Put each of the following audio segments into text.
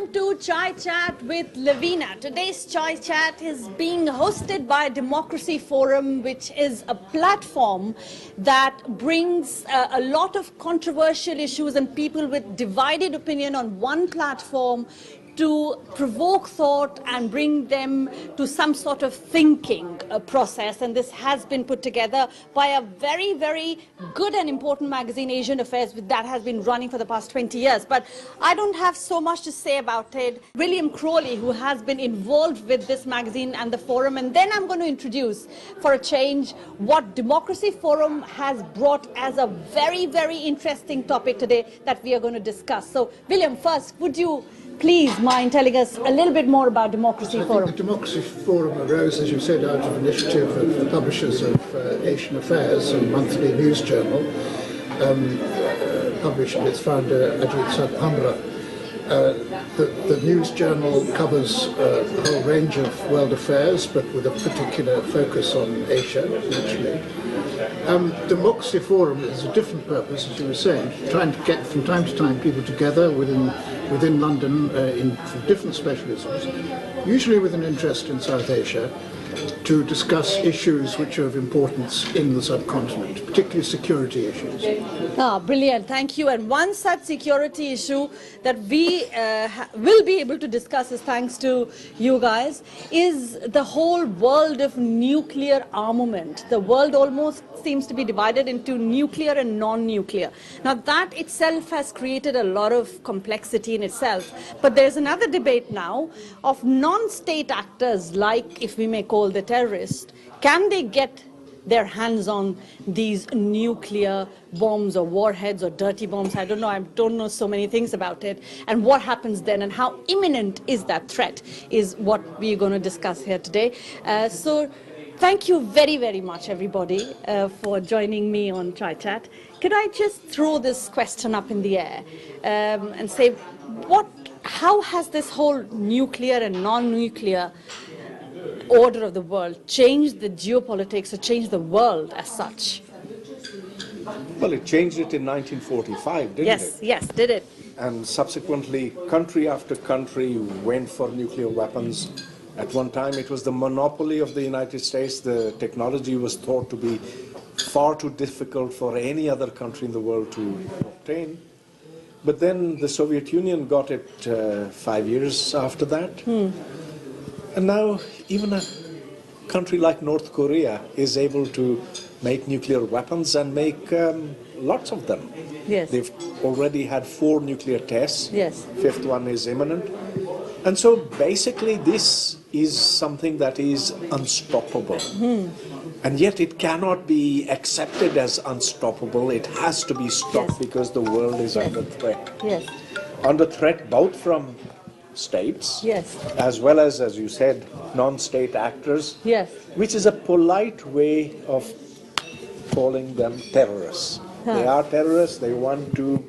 Welcome to Chai Chat with Lavina. Today's Chai Chat is being hosted by Democracy Forum, which is a platform that brings a lot of controversial issues and people with divided opinion on one platform to provoke thought and bring them to some sort of thinking process. And this has been put together by a very, very good and important magazine, Asian Affairs, that has been running for the past 20 years. But I don't have so much to say about it. William Crawley, who has been involved with this magazine and the forum. And then I'm going to introduce, for a change, what Democracy Forum has brought as a very, very interesting topic today that we are going to discuss. So, William, first, would you please mind telling us a little bit more about Democracy Forum? The Democracy Forum arose, as you said, out of initiative of the publishers of Asian Affairs, a monthly news journal, published by its founder, Ajit Sadhamra. The news journal covers a whole range of world affairs, but with a particular focus on Asia, naturally. Democracy Forum is a different purpose, as you were saying, trying to get from time to time people together within London from different specialisms, usually with an interest in South Asia, to discuss issues which are of importance in the subcontinent, particularly security issues. Ah, brilliant. Thank you. And one such security issue that we will be able to discuss, is thanks to you guys, is the whole world of nuclear armament. The world almost seems to be divided into nuclear and non-nuclear. Now, that itself has created a lot of complexity in itself. But there's another debate now of non-state actors, like, if we may call the terrorists, can they get their hands on these nuclear bombs or warheads or dirty bombs? I don't know. I don't know so many things about it. And what happens then, and how imminent is that threat, is what we're going to discuss here today. So thank you very, very much, everybody, for joining me on Chai Chat. Could I just throw this question up in the air and say, how has this whole nuclear and non-nuclear order of the world changed the geopolitics, or changed the world as such? Well, it changed it in 1945, didn't it? Yes, did it. And subsequently, country after country went for nuclear weapons. At one time, it was the monopoly of the United States. The technology was thought to be far too difficult for any other country in the world to obtain. But then the Soviet Union got it 5 years after that. And now even a country like North Korea is able to make nuclear weapons and make lots of them. Yes. They've already had 4 nuclear tests. Yes. 5th one is imminent. And so basically this is something that is unstoppable. And yet it cannot be accepted as unstoppable. It has to be stopped, because the world is under threat. Yes. Under threat both from states, Yes. as well as you said, non-state actors, Yes. which is a polite way of calling them terrorists. They are terrorists. They want to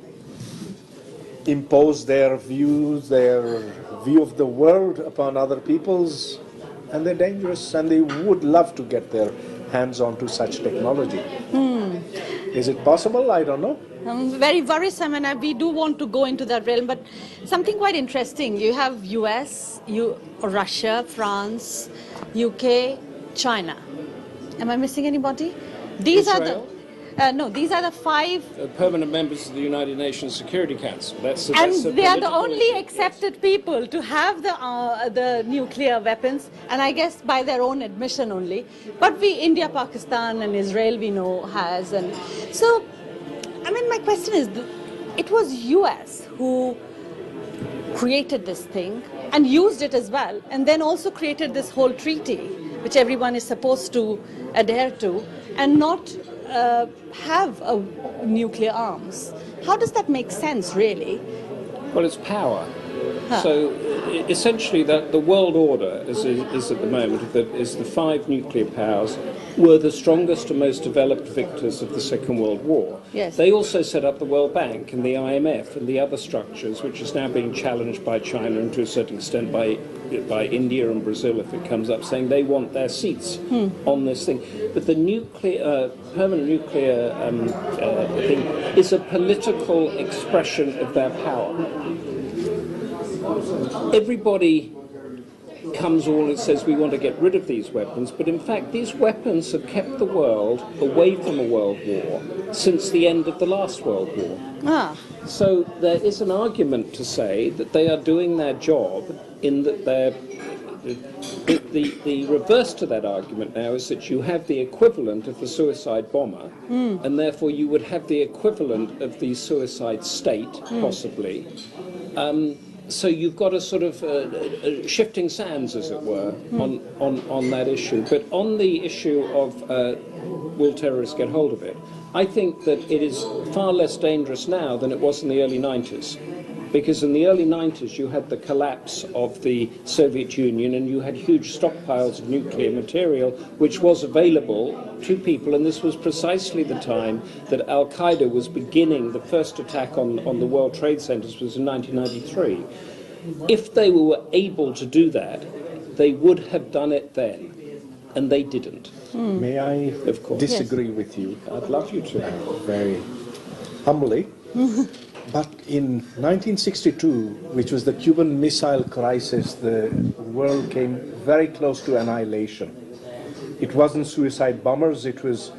impose their views, their view of the world upon other people's, and they're dangerous, and they would love to get their hands onto such technology. Is it possible? I don't know. Very worrisome, and we do want to go into that realm, but something quite interesting. You have US, Russia, France, UK, China. Am I missing anybody? These Israel? are the these are the 5 permanent members of the United Nations Security Council. And they are the only accepted people to have the nuclear weapons, and I guess by their own admission only. But India, Pakistan, and Israel, we know has, and so. I mean, my question is, it was US who created this thing and used it as well, and then also created this whole treaty, which everyone is supposed to adhere to, and not have nuclear arms. How does that make sense, really? Well, it's power. So essentially, the world order, as is at the moment, is the 5 nuclear powers were the strongest and most developed victors of the Second World War. Yes. They also set up the World Bank and the IMF and the other structures, which is now being challenged by China and to a certain extent by India and Brazil, if it comes up, saying they want their seats on this thing. But the permanent nuclear thing is a political expression of their power. everybody comes all and says we want to get rid of these weapons, but in fact these weapons have kept the world away from a world war since the end of the last world war. So there is an argument to say that they are doing their job in that they're... The reverse to that argument now is that you have the equivalent of the suicide bomber, and therefore you would have the equivalent of the suicide state, possibly. So you've got a sort of shifting sands, as it were, on that issue. But on the issue of will terrorists get hold of it, I think that it is far less dangerous now than it was in the early 90s. Because in the early 90s you had the collapse of the Soviet Union and you had huge stockpiles of nuclear material which was available to people, and this was precisely the time that Al-Qaeda was beginning. The first attack on the World Trade Centers was in 1993. If they were able to do that, they would have done it then, and they didn't. May I Of course. disagree with you? I'd love you to, very humbly. But in 1962, which was the Cuban Missile Crisis, the world came very close to annihilation. It wasn't suicide bombers, it was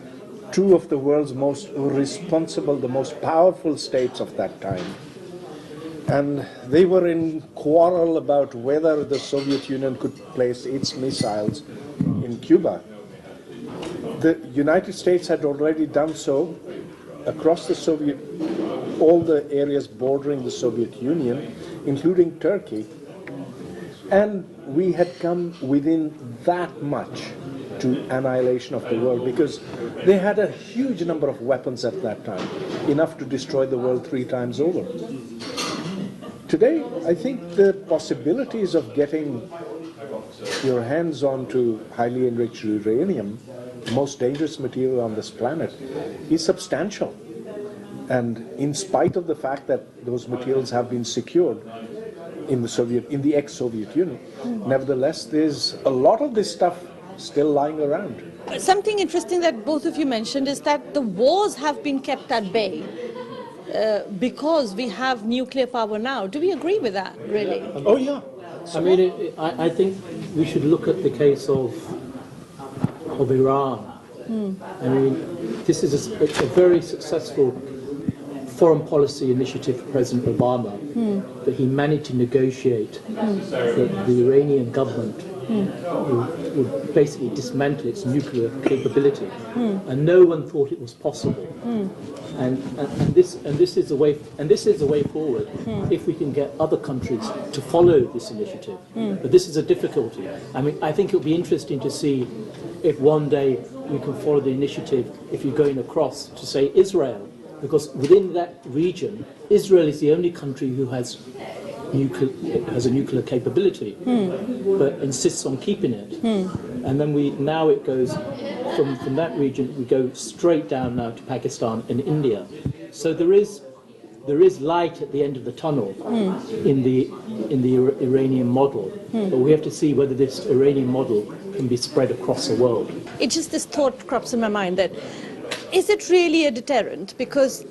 two of the world's most responsible, the most powerful states of that time. And they were in quarrel about whether the Soviet Union could place its missiles in Cuba. The United States had already done so across the all the areas bordering the Soviet Union, including Turkey. And we had come within that much to annihilation of the world because they had a huge number of weapons at that time, enough to destroy the world 3 times over. Today, I think the possibilities of getting your hands onto highly enriched uranium, the most dangerous material on this planet, is substantial. And in spite of the fact that those materials have been secured in the ex-Soviet Union, nevertheless, there's a lot of this stuff still lying around. Something interesting that both of you mentioned is that the wars have been kept at bay because we have nuclear power now. Do we agree with that, really? Oh, yeah. I mean, I think we should look at the case of Iran. I mean, this is a very successful foreign policy initiative for President Obama, that he managed to negotiate that the Iranian government would basically dismantle its nuclear capability, and no one thought it was possible. And this is the way forward if we can get other countries to follow this initiative. But this is a difficulty. I mean, I think it would be interesting to see if one day we can follow the initiative if you're going across to, say, Israel. Because within that region, Israel is the only country who has a nuclear capability, but insists on keeping it. And then now it goes from that region, we go straight down now to Pakistan and India. So there is light at the end of the tunnel in the Iranian model, but we have to see whether this Iranian model can be spread across the world. It just, this thought crops in my mind that, is it really a deterrent? Because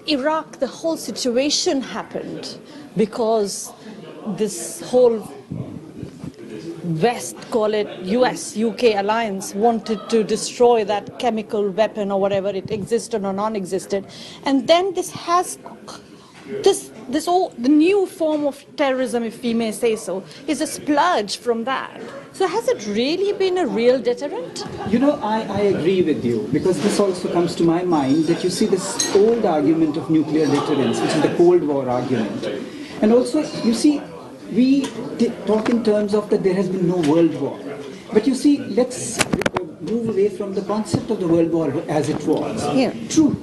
Iraq, the whole situation happened because this whole West, call it US, UK alliance, wanted to destroy that chemical weapon or whatever it existed or non-existed. And then this has, the new form of terrorism, if we may say so, is a splurge from that. So has it really been a real deterrent? You know, I agree with you, because this also comes to my mind that you see this old argument of nuclear deterrence, which is the Cold War argument. And also, you see, we talk in terms of that there has been no world war. But you see, let's move away from the concept of the world war as it was. Yeah. True.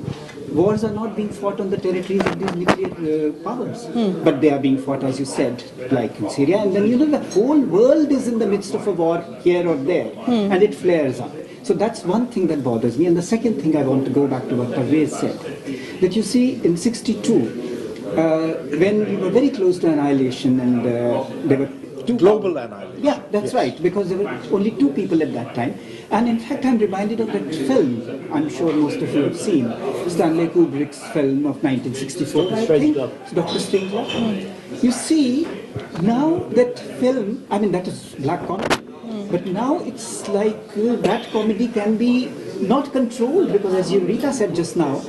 Wars are not being fought on the territories of these nuclear powers, but they are being fought, as you said, like in Syria. And then, you know, the whole world is in the midst of a war here or there, and it flares up. So that's one thing that bothers me. And the second thing, I want to go back to what Pervez said, that you see in '62, when we were very close to annihilation, and there were two Global annihilation. Yeah, that's right, because there were only 2 people at that time. And in fact, I'm reminded of that film, I'm sure most of you have seen, Stanley Kubrick's film of 1964, I think, Dr. Strangelove. You see, now that film, I mean, that is black comedy. But now it's like that comedy can be not controlled, because as Rita said just now,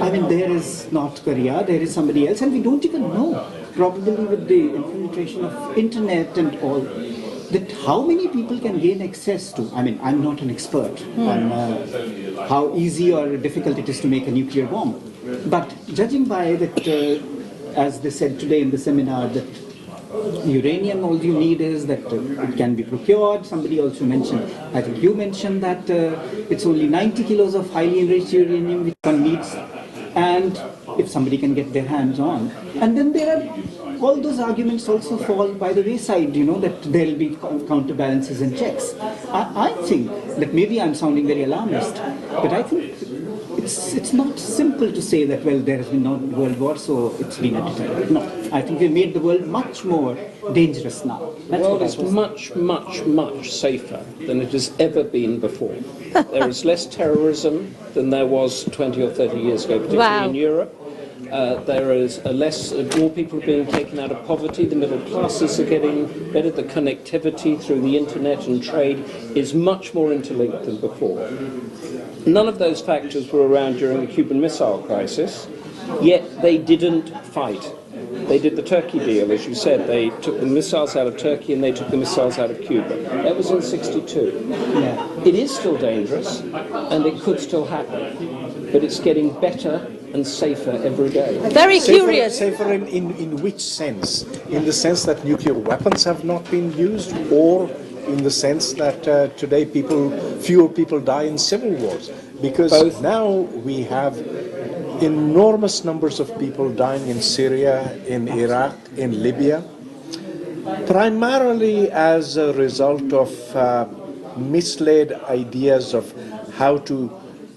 I mean, there is North Korea, there is somebody else, and we don't even know, probably with the infiltration of internet and all, that how many people can gain access to. I mean, I'm not an expert on how easy or difficult it is to make a nuclear bomb. But judging by that, as they said today in the seminar, that uranium, all you need is that it can be procured. Somebody also mentioned, I think you mentioned that it's only 90 kilos of highly enriched uranium which one needs, and if somebody can get their hands on. And then there are all those arguments also fall by the wayside, you know, that there will be counterbalances and checks. I think that maybe I'm sounding very alarmist, but I think it's not simple to say that, well, there has been no world war, so it's been a deterrent. No, I think we made the world much more dangerous now. The world is much, much, much safer than it has ever been before. There is less terrorism than there was 20 or 30 years ago, particularly in Europe. There is more people are being taken out of poverty, the middle classes are getting better, the connectivity through the internet and trade is much more interlinked than before. None of those factors were around during the Cuban Missile Crisis, yet they didn't fight. They did the Turkey deal, as you said. They took the missiles out of Turkey and they took the missiles out of Cuba. That was in '62. Yeah. It is still dangerous, and it could still happen, but it's getting better and safer every day. Very curious. Safer in which sense? In the sense that nuclear weapons have not been used, or in the sense that today fewer people die in civil wars? Because both. Now we have enormous numbers of people dying in Syria, in Iraq, in Libya, primarily as a result of misled ideas of how to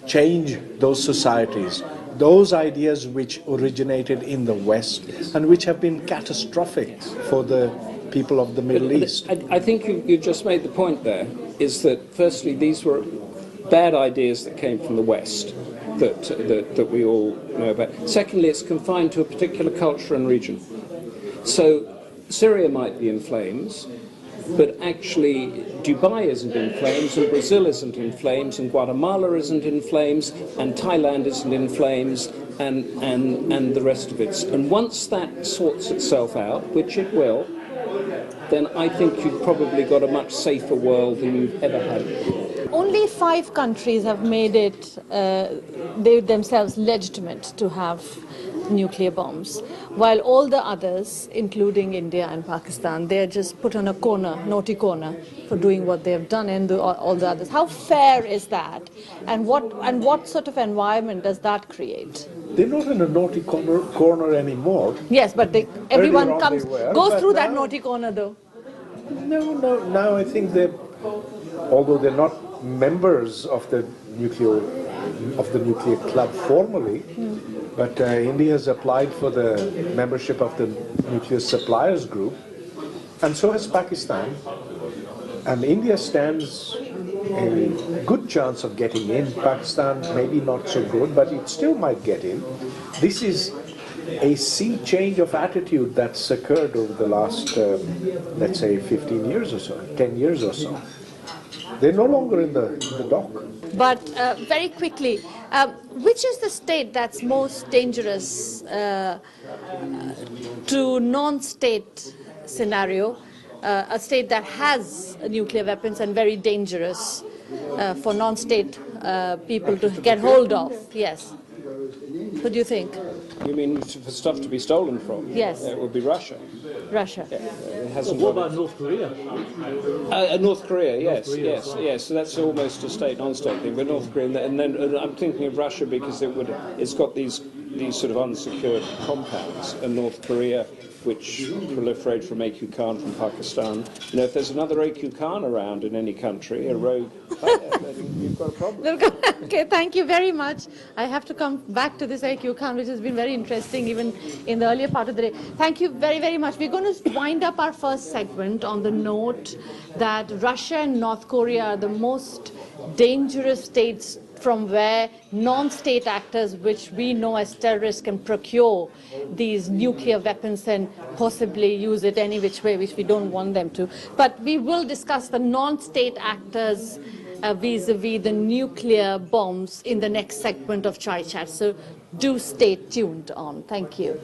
change those societies. Those ideas which originated in the West and which have been catastrophic for the people of the Middle East. I think you just made the point there, is that firstly these were bad ideas that came from the West that we all know about. Secondly, it's confined to a particular culture and region. So Syria might be in flames, but actually Dubai isn't in flames, and Brazil isn't in flames, and Guatemala isn't in flames, and Thailand isn't in flames, and the rest of it. And once that sorts itself out, which it will, then I think you've probably got a much safer world than you've ever had before. Only 5 countries have made it, they themselves legitimate to have nuclear bombs, while all the others, including India and Pakistan, they're just put on a corner, naughty corner, for doing what they have done, and all the others. How fair is that, and what sort of environment does that create? They're not in a naughty corner anymore. Yes, but everyone goes through that now, naughty corner, though. No. Now I think although they're not members of the nuclear club formally, but India has applied for the membership of the nuclear suppliers group, and so has Pakistan. And India stands a good chance of getting in. Pakistan maybe not so good, but it still might get in. This is a sea change of attitude that's occurred over the last, let's say, 15 years or so, 10 years or so. They're no longer in the dock. But very quickly, which is the state that's most dangerous to non-state scenario, a state that has nuclear weapons and very dangerous for non-state people to get hold of? Yes. What do you think? You mean for stuff to be stolen from? Yes. It would be Russia. Russia. Yeah, it hasn't What about North Korea? North Korea, yes. So that's almost a state non-state thing. But North Korea, and then I'm thinking of Russia because it's got these sort of unsecured compounds, and North Korea, which proliferate from AQ Khan from Pakistan. You know, if there's another AQ Khan around in any country, a rogue player, then you've got a problem. Okay, thank you very much. I have to come back to this AQ Khan, which has been very interesting even in the earlier part of the day. Thank you very, very much. We're going to wind up our first segment on the note that Russia and North Korea are the most dangerous states from where non-state actors, which we know as terrorists, can procure these nuclear weapons and possibly use it any which way, which we don't want them to. But we will discuss the non-state actors vis-a-vis the nuclear bombs in the next segment of Chai Chat. So do stay tuned on. Thank you.